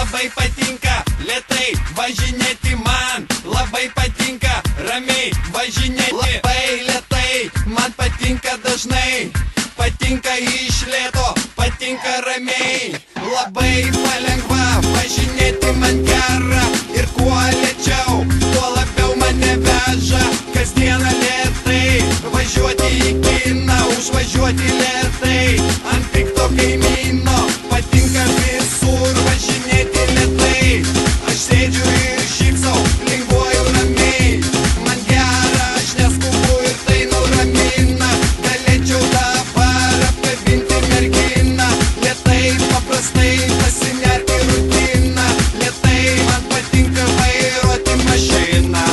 labai patinka lėtai važinėti man, labai patinka ramiai važinėti. Labai lėtai man patinka dažnai, patinka iš lėto, patinka ramiai. Labai palengva važinėti man gera ir kuo lėčiau, tuo labiau mane veža. Kasdieną lėtai važiuoti į kiną, užvažiuoti lėtai ant pikto kaimyno. Patinka visur važinėti lėtai, aš sėdžiu ir šypsau, linguoju ramiai. Man gera, aš neskubu ir tai nuramina. Galėčiau dabar apkabinti merginą, lėtai paprastai pasinerti rutiną. Lėtai man patinka vairuoti mašiną.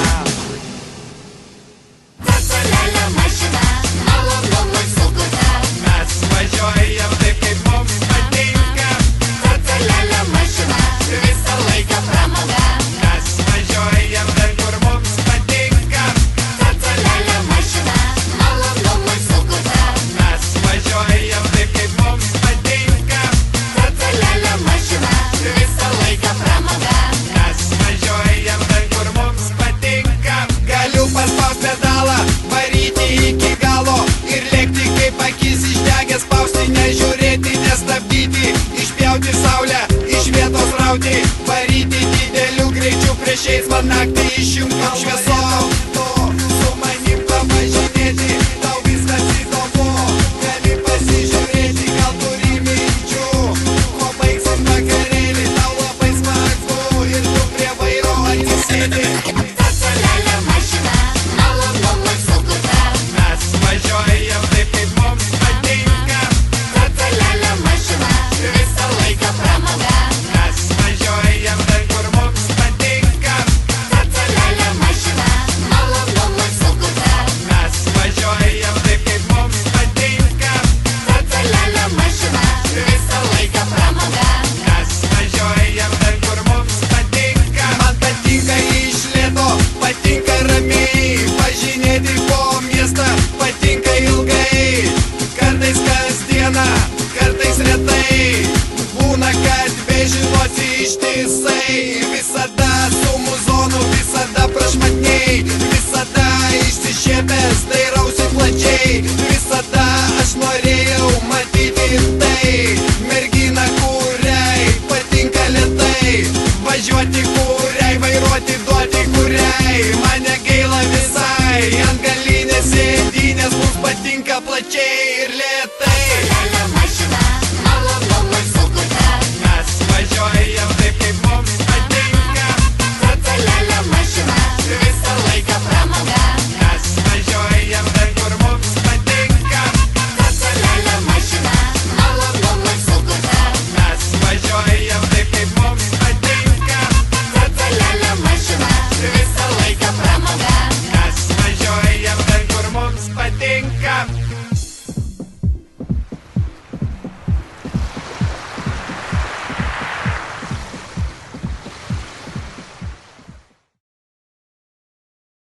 Socialinė mašina, malonumui sukurta. Mes važiuojam taip, kaip mums patinka. Socialinė mašina, visą laiką pramoga. Mes važiuojam ten, kur mums patinka. Socialinė mašina, malonumui sukurta. Mes važiuojam taip, kaip mums patinka. Socialinė mašina, visą laiką pramoga. Mes važiuojam ten, kur mums patinka. Galiu paspaust pedalą, varyti iki galo ir lėkti kaip akis išdegęs, spausti, nežiūrėti, nestabdyti, išpjauti saulę, iš vietos rauti, varyti dideliu greičiu prieš eismą naktį išjungtam šviesom. Su manim pavažinėti, tau viskas įdomu, gali pasižiūrėti, gal turi minčių, kuo baigsim vakarėlį, tau labai smagu ir tu prie vairo atsisėdi. Socialinė mašina, malonumui sukurta. Mes važiuojam taip, kaip mums patinka. Socialinė mašina, visą laiką pramoga. Mes važiuojam ten, kur mums patinka. Socialinė mašina, malonumui sukurta. Mes važiuojam taip, kaip mums patinka. Socialinė mašina, visą laiką pramoga. Mes važiuojam ten, kur mums patinka. Man patinka iš lėto, patinka ramiai važinėti po miestą, patinka ilgai. Kartais kasdieną, kartais retai, būna, kad bežinosi ištisai. Visada su muzonu, visada prašmatniai, visada išsišiepęs, dairausi plačiai. Visada aš norėjau matyti tai, merginą, kuriai patinka lėtai važiuoti, kuriai vairuoti, duoti, kuriai mane gaila visai. Ant galinės sėdynės mums patinka plačiai.